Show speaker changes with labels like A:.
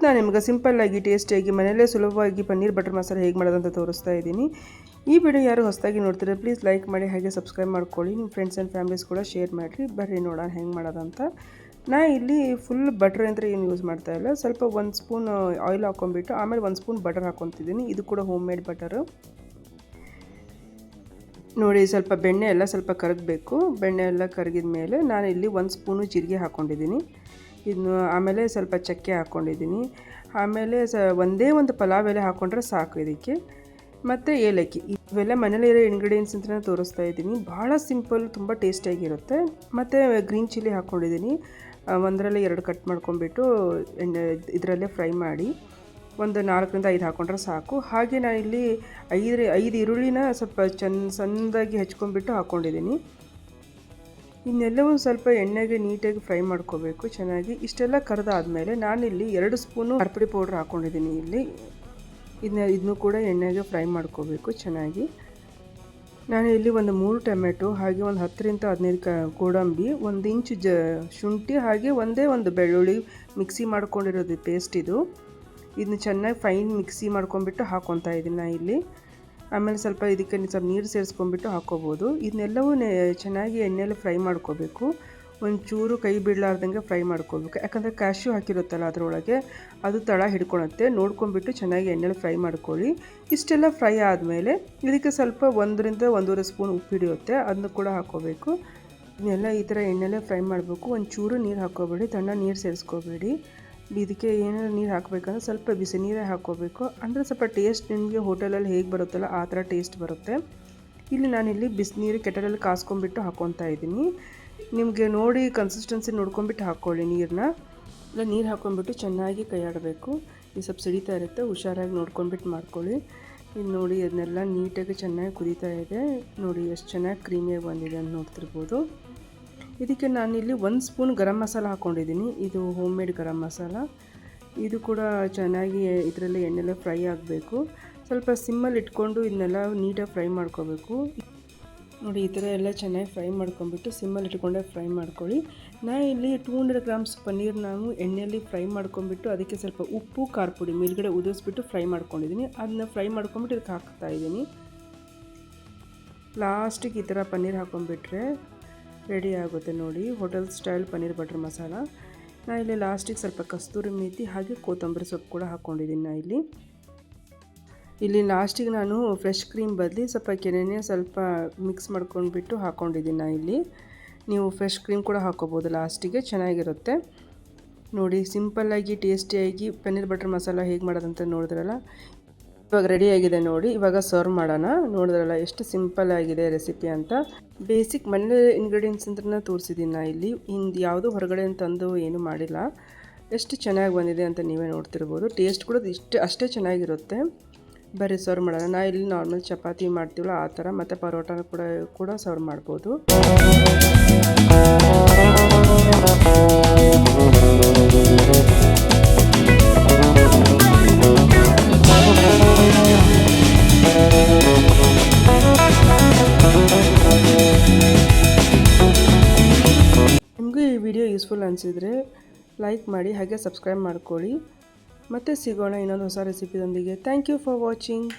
A: ನಾನು ನಿಮಗೆ ಸಿಂಪಲ್ಲಾಗಿ ಟೇಸ್ಟಿಯಾಗಿ ಮನೆಯಲ್ಲೇ ಸುಲಭವಾಗಿ ಪನ್ನೀರ್ ಬಟರ್ ಮಸಾಲೆ ಹೇಗೆ ಮಾಡೋದಂತ ತೋರಿಸ್ತಾ ಇದ್ದೀನಿ. ಈ ವಿಡಿಯೋ ಯಾರು ಹೊಸದಾಗಿ ನೋಡ್ತೀರಾ ಪ್ಲೀಸ್ ಲೈಕ್ ಮಾಡಿ, ಹಾಗೆ ಸಬ್ಸ್ಕ್ರೈಬ್ ಮಾಡ್ಕೊಳ್ಳಿ. ನಿಮ್ಮ ಫ್ರೆಂಡ್ಸ್ ಆ್ಯಂಡ್ ಫ್ಯಾಮಿಲೀಸ್ ಕೂಡ ಶೇರ್ ಮಾಡಿರಿ. ಬರ್ರಿ ನೋಡೋಣ ಹೆಂಗೆ ಮಾಡೋದಂತ. ನಾನು ಇಲ್ಲಿ ಫುಲ್ ಬಟರ್ ಅಂದರೆ ಏನು ಯೂಸ್ ಮಾಡ್ತಾಯಿಲ್ಲ, ಸ್ವಲ್ಪ 1 ಸ್ಪೂನ್ ಆಯಿಲ್ ಹಾಕ್ಕೊಂಬಿಟ್ಟು ಆಮೇಲೆ 1 ಸ್ಪೂನ್ ಬಟರ್ ಹಾಕ್ಕೊತಿದ್ದೀನಿ. ಇದು ಕೂಡ ಹೋಮ್ ಮೇಡ್ ಬಟರು. ನೋಡಿ, ಸ್ವಲ್ಪ ಬೆಣ್ಣೆ ಎಲ್ಲ ಸ್ವಲ್ಪ ಕರಗಬೇಕು. ಬೆಣ್ಣೆ ಎಲ್ಲ ಕರಗಿದ ಮೇಲೆ ನಾನು ಇಲ್ಲಿ 1 ಸ್ಪೂನು ಜೀರಿಗೆ ಹಾಕ್ಕೊಂಡಿದ್ದೀನಿ. ಇದನ್ನು ಆಮೇಲೆ ಸ್ವಲ್ಪ ಚಕ್ಕೆ ಹಾಕ್ಕೊಂಡಿದ್ದೀನಿ. ಆಮೇಲೆ ಒಂದೇ ಒಂದು ಪಲಾವ್ ಎಲೆ ಹಾಕ್ಕೊಂಡ್ರೆ ಸಾಕು ಇದಕ್ಕೆ. ಮತ್ತು ಏಲಕ್ಕಿ, ಇವೆಲ್ಲ ಮನೇಲಿರೋ ಇಂಗ್ರೀಡಿಯೆಂಟ್ಸ್ ಅಂತಲೇ ತೋರಿಸ್ತಾ ಇದ್ದೀನಿ. ಭಾಳ ಸಿಂಪಲ್, ತುಂಬ ಟೇಸ್ಟಿಯಾಗಿರುತ್ತೆ. ಮತ್ತು ಗ್ರೀನ್ ಚಿಲ್ಲಿ ಹಾಕ್ಕೊಂಡಿದ್ದೀನಿ. ಒಂದರಲ್ಲಿ 2 ಕಟ್ ಮಾಡ್ಕೊಂಬಿಟ್ಟು ಇದರಲ್ಲೇ ಫ್ರೈ ಮಾಡಿ ಒಂದು 4ರಿಂದ 5 ಹಾಕ್ಕೊಂಡ್ರೆ ಸಾಕು. ಹಾಗೆ ನಾನು ಇಲ್ಲಿ 5 ಈರುಳ್ಳಿನ ಸ್ವಲ್ಪ ಸಣ್ಣದಾಗಿ ಹೆಚ್ಕೊಂಡ್ಬಿಟ್ಟು ಹಾಕ್ಕೊಂಡಿದ್ದೀನಿ. ಇನ್ನೆಲ್ಲವೂ ಸ್ವಲ್ಪ ಎಣ್ಣೆಗೆ ನೀಟಾಗಿ ಫ್ರೈ ಮಾಡ್ಕೋಬೇಕು ಚೆನ್ನಾಗಿ. ಇಷ್ಟೆಲ್ಲ ಕರೆದಾದ್ಮೇಲೆ ನಾನಿಲ್ಲಿ 2 ಸ್ಪೂನು ಅರ್ಪುಡಿ ಪೌಡ್ರ್ ಹಾಕ್ಕೊಂಡಿದ್ದೀನಿ. ಇಲ್ಲಿ ಇದನ್ನು ಕೂಡ ಎಣ್ಣೆಗೆ ಫ್ರೈ ಮಾಡ್ಕೋಬೇಕು ಚೆನ್ನಾಗಿ. ನಾನು ಇಲ್ಲಿ ಒಂದು 3 ಟೊಮೆಟೊ, ಹಾಗೆ ಒಂದು 10ರಿಂದ 15 ಗೋಡಂಬಿ, 1 ಇಂಚ್ ಶುಂಠಿ, ಹಾಗೆ ಒಂದೇ ಒಂದು ಬೆಳ್ಳುಳ್ಳಿ ಮಿಕ್ಸಿ ಮಾಡ್ಕೊಂಡಿರೋದು ಪೇಸ್ಟ್ ಇದು. ಇದನ್ನ ಚೆನ್ನಾಗಿ ಫೈನ್ ಮಿಕ್ಸಿ ಮಾಡ್ಕೊಂಬಿಟ್ಟು ಹಾಕ್ಕೊತಾ ಇದ್ದೀನಿ ನಾನು ಇಲ್ಲಿ. ಆಮೇಲೆ ಸ್ವಲ್ಪ ಇದಕ್ಕೆ ಸ್ವಲ್ಪ ನೀರು ಸೇರಿಸ್ಕೊಂಡ್ಬಿಟ್ಟು ಹಾಕ್ಕೋಬೋದು. ಇದನ್ನೆಲ್ಲವೂ ಚೆನ್ನಾಗಿ ಎಣ್ಣೆಯಲ್ಲಿ ಫ್ರೈ ಮಾಡ್ಕೋಬೇಕು. ಒಂಚೂರು ಕೈ ಬಿಡಲಾರ್ದಂಗೆ ಫ್ರೈ ಮಾಡ್ಕೋಬೇಕು, ಯಾಕಂದರೆ ಕ್ಯಾಶ್ಯೂ ಹಾಕಿರುತ್ತಲ್ಲ ಅದರೊಳಗೆ, ಅದು ತಳ ಹಿಡ್ಕೊಳುತ್ತೆ. ನೋಡ್ಕೊಂಬಿಟ್ಟು ಚೆನ್ನಾಗಿ ಎಣ್ಣೆಲಿ ಫ್ರೈ ಮಾಡ್ಕೊಳ್ಳಿ. ಇಷ್ಟೆಲ್ಲ ಫ್ರೈ ಆದಮೇಲೆ ಇದಕ್ಕೆ ಸ್ವಲ್ಪ 1ರಿಂದ 1.5 ಸ್ಪೂನ್ ಉಪ್ಪು ಹಿಡಿಯುತ್ತೆ, ಅದನ್ನು ಕೂಡ ಹಾಕ್ಕೋಬೇಕು. ಇದನ್ನೆಲ್ಲ ಈ ಥರ ಎಣ್ಣೆಲ್ಲೇ ಫ್ರೈ ಮಾಡಬೇಕು. ಒಂಚೂರು ನೀರು ಹಾಕ್ಕೋಬೇಡಿ, ತಣ್ಣ ನೀರು ಸೇರಿಸ್ಕೋಬೇಡಿ. ಇದಕ್ಕೆ ಏನಾದ್ರು ನೀರು ಹಾಕಬೇಕಂದ್ರೆ ಸ್ವಲ್ಪ ಬಿಸಿ ನೀರೇ ಹಾಕ್ಕೋಬೇಕು. ಅಂದರೆ ಸ್ವಲ್ಪ ಟೇಸ್ಟ್ ನಿಮಗೆ ಹೋಟೆಲಲ್ಲಿ ಹೇಗೆ ಬರುತ್ತಲ್ಲ ಆ ಥರ ಟೇಸ್ಟ್ ಬರುತ್ತೆ. ಇಲ್ಲಿ ನಾನಿಲ್ಲಿ ಬಿಸಿನೀರು ಕೆಟಲಲ್ಲಿ ಕಾಸ್ಕೊಂಡ್ಬಿಟ್ಟು ಹಾಕ್ಕೊತಾ ಇದ್ದೀನಿ. ನಿಮಗೆ ನೋಡಿ ಕನ್ಸಿಸ್ಟೆನ್ಸಿ ನೋಡ್ಕೊಂಬಿಟ್ಟು ಹಾಕ್ಕೊಳ್ಳಿ ನೀರನ್ನ. ಇಲ್ಲ ನೀರು ಹಾಕ್ಕೊಂಡ್ಬಿಟ್ಟು ಚೆನ್ನಾಗಿ ಕೈ ಆಡಬೇಕು. ಇದು ಸ್ವಲ್ಪ ಸಿಡಿತಾ ಇರುತ್ತೆ, ಹುಷಾರಾಗಿ ನೋಡ್ಕೊಂಡ್ಬಿಟ್ಟು ಮಾಡ್ಕೊಳ್ಳಿ. ಇದು ನೋಡಿ, ಅದನ್ನೆಲ್ಲ ನೀಟಾಗಿ ಚೆನ್ನಾಗಿ ಕುದೀತಾ ಇದೆ. ನೋಡಿ ಎಷ್ಟು ಚೆನ್ನಾಗಿ ಕ್ರೀಮಿಯಾಗಿ ಬಂದಿದೆ ಅಂತ ನೋಡ್ತಿರ್ಬೋದು. ಇದಕ್ಕೆ ನಾನಿಲ್ಲಿ 1 ಸ್ಪೂನ್ ಗರಂ ಮಸಾಲ ಹಾಕ್ಕೊಂಡಿದ್ದೀನಿ. ಇದು ಹೋಮ್ ಮೇಡ್ ಗರಂ ಮಸಾಲ. ಇದು ಕೂಡ ಚೆನ್ನಾಗಿ ಇದರಲ್ಲಿ ಎಣ್ಣೆಲ್ಲ ಫ್ರೈ ಆಗಬೇಕು. ಸ್ವಲ್ಪ ಸಿಮ್ಮಲ್ಲಿ ಇಟ್ಕೊಂಡು ಇದನ್ನೆಲ್ಲ ನೀಟಾಗಿ ಫ್ರೈ ಮಾಡ್ಕೋಬೇಕು. ನೋಡಿ, ಈ ಥರ ಎಲ್ಲ ಚೆನ್ನಾಗಿ ಫ್ರೈ ಮಾಡ್ಕೊಂಬಿಟ್ಟು ಸಿಮ್ಮಲ್ಲಿ ಇಟ್ಕೊಂಡೆ ಫ್ರೈ ಮಾಡ್ಕೊಳ್ಳಿ. ನಾನು ಇಲ್ಲಿ 200 ಗ್ರಾಮ್ಸ್ ಪನ್ನೀರ್ ನಾನು ಎಣ್ಣೆಯಲ್ಲಿ ಫ್ರೈ ಮಾಡ್ಕೊಂಬಿಟ್ಟು ಅದಕ್ಕೆ ಸ್ವಲ್ಪ ಉಪ್ಪು ಖಾರ ಪುಡಿ ಮೇಲ್ಗಡೆ ಉದಿಸ್ಬಿಟ್ಟು ಫ್ರೈ ಮಾಡ್ಕೊಂಡಿದ್ದೀನಿ. ಅದನ್ನ ಫ್ರೈ ಮಾಡ್ಕೊಂಬಿಟ್ಟು ಇದಕ್ಕೆ ಹಾಕ್ತಾಯಿದ್ದೀನಿ. ಲಾಸ್ಟಿಗೆ ಈ ಥರ ಪನ್ನೀರ್ ಹಾಕ್ಕೊಂಬಿಟ್ರೆ ರೆಡಿ ಆಗುತ್ತೆ ನೋಡಿ, hotel style paneer butter masala. ನಾನು ಇಲ್ಲಿ ಲಾಸ್ಟಿಗೆ ಸ್ವಲ್ಪ ಕಸ್ತೂರಿ ಮೇಥಿ ಹಾಗೆ ಕೊತ್ತಂಬರಿ ಸೊಪ್ಪು ಕೂಡ ಹಾಕ್ಕೊಂಡಿದ್ದೀನಿ. ನಾನು ಇಲ್ಲಿ ಲಾಸ್ಟಿಗೆ ನಾನು ಫ್ರೆಶ್ ಕ್ರೀಮ್ ಬದಲಿ ಸ್ವಲ್ಪ ಕೆನೆನೇ ಸ್ವಲ್ಪ ಮಿಕ್ಸ್ ಮಾಡ್ಕೊಂಡ್ಬಿಟ್ಟು ಹಾಕ್ಕೊಂಡಿದ್ದೀನಿ. ನಾನು ಇಲ್ಲಿ ನೀವು ಫ್ರೆಶ್ ಕ್ರೀಮ್ ಕೂಡ ಹಾಕ್ಕೋಬೋದು ಲಾಸ್ಟಿಗೆ, ಚೆನ್ನಾಗಿರುತ್ತೆ. ನೋಡಿ, ಸಿಂಪಲ್ಲಾಗಿ ಟೇಸ್ಟಿಯಾಗಿ ಪನ್ನೀರ್ ಬಟರ್ ಮಸಾಲ ಹೇಗೆ ಮಾಡೋದಂತ ನೋಡಿದ್ರಲ್ಲ. ಇವಾಗ ರೆಡಿಯಾಗಿದೆ ನೋಡಿ. ಇವಾಗ ಸರ್ವ್ ಮಾಡೋಣ. ನೋಡಿದ್ರಲ್ಲ ಎಷ್ಟು ಸಿಂಪಲ್ ಆಗಿದೆ ರೆಸಿಪಿ ಅಂತ. ಬೇಸಿಕ್ ಮನೆ ಇಂಗ್ರೀಡಿಯೆಂಟ್ಸ್ ಅಂತ ತೋರಿಸಿದ್ದೀನಿ ನಾನು ಇಲ್ಲಿ. ಯಾವುದೂ ಹೊರಗಡೆ ತಂದು ಏನೂ ಮಾಡಿಲ್ಲ. ಎಷ್ಟು ಚೆನ್ನಾಗಿ ಬಂದಿದೆ ಅಂತ ನೀವೇ ನೋಡ್ತಿರ್ಬೋದು. ಟೇಸ್ಟ್ ಕೂಡ ಅಷ್ಟೇ ಚೆನ್ನಾಗಿರುತ್ತೆ. ಬರೀ ಸರ್ವ್ ಮಾಡೋಣ. ನಾನು ಇಲ್ಲಿ ನಾರ್ಮಲ್ ಚಪಾತಿ ಮಾಡ್ತೀವಲ್ಲ ಆ ಥರ, ಮತ್ತು ಪರೋಟಾನ ಕೂಡ ಸರ್ವ್ ಮಾಡ್ಬೋದು. ನಿಮಗೂ ಈ ವಿಡಿಯೋ ಯೂಸ್ಫುಲ್ ಅನಿಸಿದರೆ ಲೈಕ್ ಮಾಡಿ, ಹಾಗೆ ಸಬ್ಸ್ಕ್ರೈಬ್ ಮಾಡ್ಕೊಳ್ಳಿ. ಮತ್ತೆ ಸಿಗೋಣ ಇನ್ನೊಂದು ಹೊಸ ರೆಸಿಪಿದೊಂದಿಗೆ. Thank you for watching.